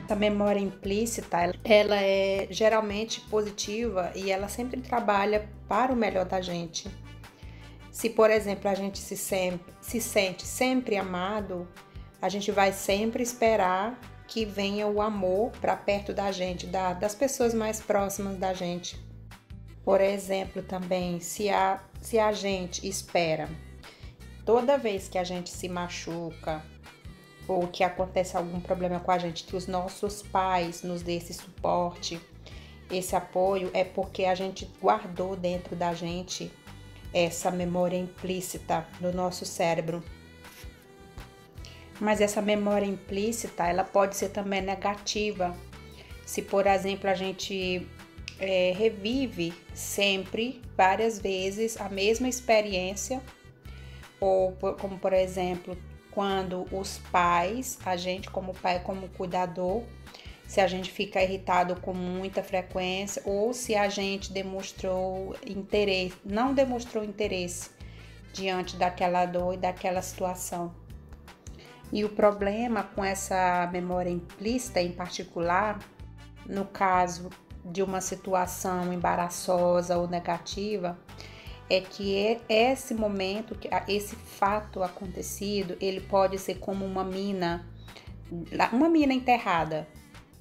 A memória implícita, ela é geralmente positiva e ela sempre trabalha para o melhor da gente. Se, por exemplo, a gente se sente sempre amado, a gente vai sempre esperar que venha o amor para perto da gente, das pessoas mais próximas da gente. Por exemplo, também, se a gente espera, toda vez que a gente se machuca, ou que acontece algum problema com a gente, que os nossos pais nos dê esse suporte, esse apoio, é porque a gente guardou dentro da gente essa memória implícita no nosso cérebro. Mas essa memória implícita, ela pode ser também negativa. Se, por exemplo, a gente revive sempre, várias vezes, a mesma experiência, ou como, por exemplo, quando os pais, a gente como pai, como cuidador, se a gente fica irritado com muita frequência ou se a gente não demonstrou interesse diante daquela dor e daquela situação. E o problema com essa memória implícita em particular, no caso de uma situação embaraçosa ou negativa, é que esse momento, esse fato acontecido, ele pode ser como uma mina enterrada,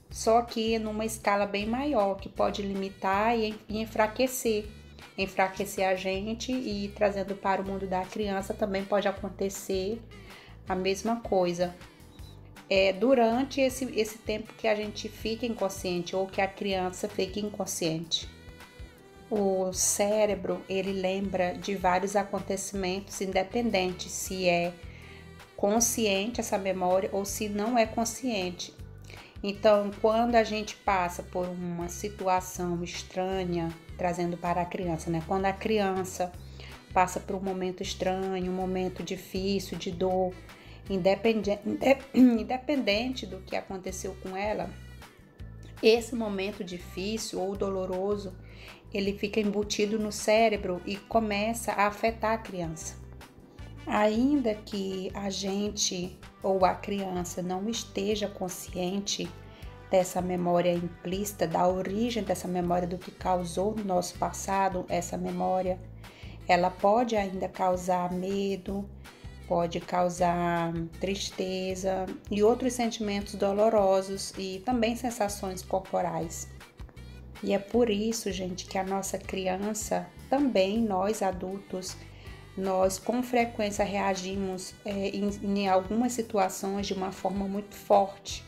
só que numa escala bem maior, que pode limitar e enfraquecer a gente, e trazendo para o mundo da criança também pode acontecer a mesma coisa. Durante esse tempo que a gente fica inconsciente ou que a criança fica inconsciente. O cérebro, ele lembra de vários acontecimentos, independente se é consciente essa memória ou se não é consciente. Então, quando a gente passa por uma situação estranha, trazendo para a criança, né? Quando a criança passa por um momento estranho, um momento difícil, de dor, independente do que aconteceu com ela, esse momento difícil ou doloroso, ele fica embutido no cérebro e começa a afetar a criança. Ainda que a gente ou a criança não esteja consciente dessa memória implícita, da origem dessa memória, do que causou no nosso passado essa memória, ela pode ainda causar medo, pode causar tristeza e outros sentimentos dolorosos e também sensações corporais. E é por isso, gente, que a nossa criança, também nós adultos, nós com frequência reagimos em algumas situações de uma forma muito forte,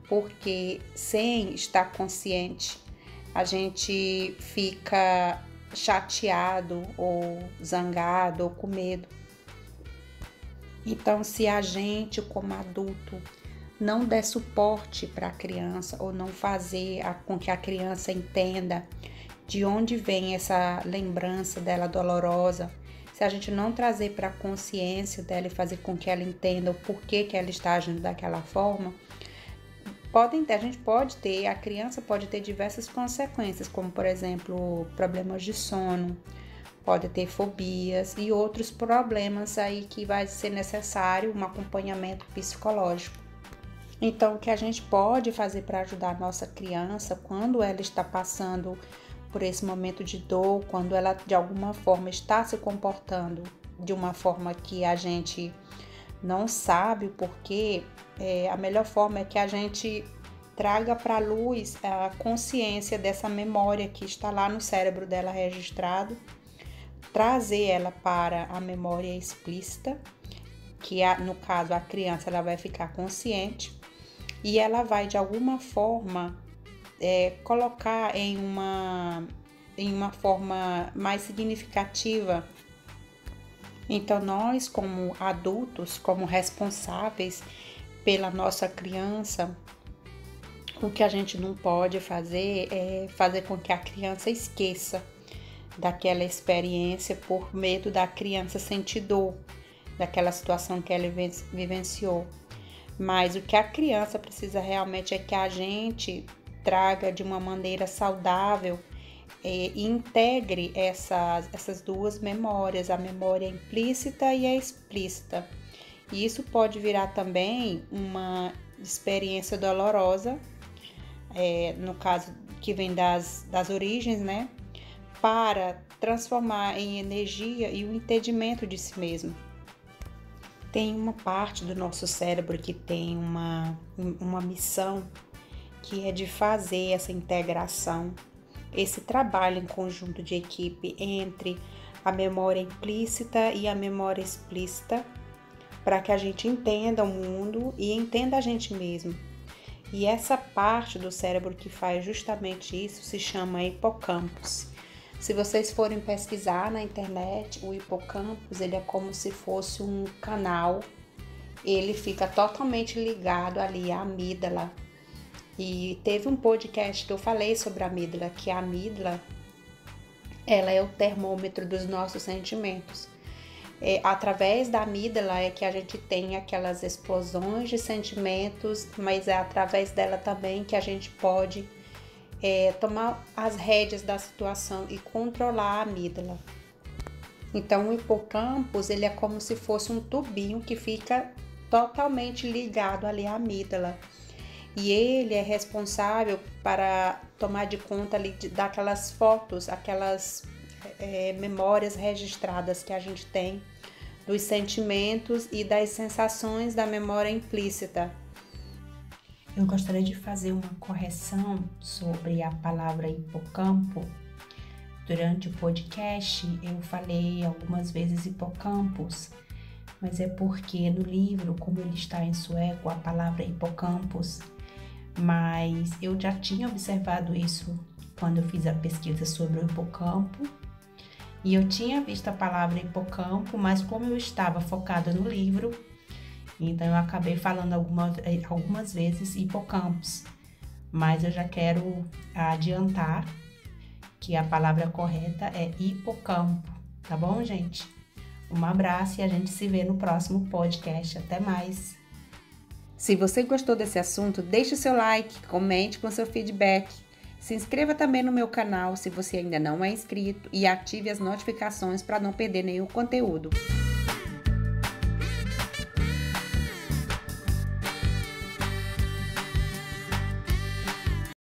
porque sem estar consciente, a gente fica chateado ou zangado ou com medo. Então, se a gente, como adulto, não der suporte para a criança ou não fazer com que a criança entenda de onde vem essa lembrança dela dolorosa, se a gente não trazer para a consciência dela e fazer com que ela entenda o porquê que ela está agindo daquela forma, a criança pode ter diversas consequências, como, por exemplo, problemas de sono, pode ter fobias e outros problemas aí que vai ser necessário um acompanhamento psicológico. Então, o que a gente pode fazer para ajudar a nossa criança quando ela está passando por esse momento de dor, quando ela de alguma forma está se comportando de uma forma que a gente não sabe o porquê, a melhor forma é que a gente traga para a luz a consciência dessa memória que está lá no cérebro dela registrado, trazer ela para a memória explícita, que no caso a criança ela vai ficar consciente e ela vai de alguma forma colocar em uma forma mais significativa. Então nós, como adultos, como responsáveis pela nossa criança, o que a gente não pode fazer é fazer com que a criança esqueça daquela experiência por medo da criança sentir dor, daquela situação que ela vivenciou. Mas o que a criança precisa realmente é que a gente traga de uma maneira saudável e integre essas duas memórias, a memória implícita e a explícita. E isso pode virar também uma experiência dolorosa no caso que vem das origens, né? Para transformar em energia e o entendimento de si mesmo. Tem uma parte do nosso cérebro que tem uma missão, que é de fazer essa integração, esse trabalho em conjunto de equipe entre a memória implícita e a memória explícita, para que a gente entenda o mundo e entenda a gente mesmo. E essa parte do cérebro que faz justamente isso se chama hipocampos. Se vocês forem pesquisar na internet, o hipocampos, ele é como se fosse um canal, ele fica totalmente ligado ali à amígdala. E teve um podcast que eu falei sobre a amígdala, que a amígdala, ela é o termômetro dos nossos sentimentos. Através da amígdala é que a gente tem aquelas explosões de sentimentos, mas é através dela também que a gente pode tomar as rédeas da situação e controlar a amígdala. Então o hipocampus, ele é como se fosse um tubinho que fica totalmente ligado ali à amígdala. E ele é responsável para tomar de conta ali daquelas fotos, aquelas memórias registradas que a gente tem dos sentimentos e das sensações da memória implícita. Eu gostaria de fazer uma correção sobre a palavra hipocampo. Durante o podcast eu falei algumas vezes hipocampus, mas é porque no livro, como ele está em sueco, a palavra hipocampus, mas eu já tinha observado isso quando eu fiz a pesquisa sobre o hipocampo, e eu tinha visto a palavra hipocampo, mas como eu estava focada no livro, então eu acabei falando algumas vezes hipocampos, mas eu já quero adiantar que a palavra correta é hipocampo, tá bom, gente? Um abraço e a gente se vê no próximo podcast. Até mais! Se você gostou desse assunto, deixe o seu like, comente com seu feedback. Se inscreva também no meu canal se você ainda não é inscrito e ative as notificações para não perder nenhum conteúdo.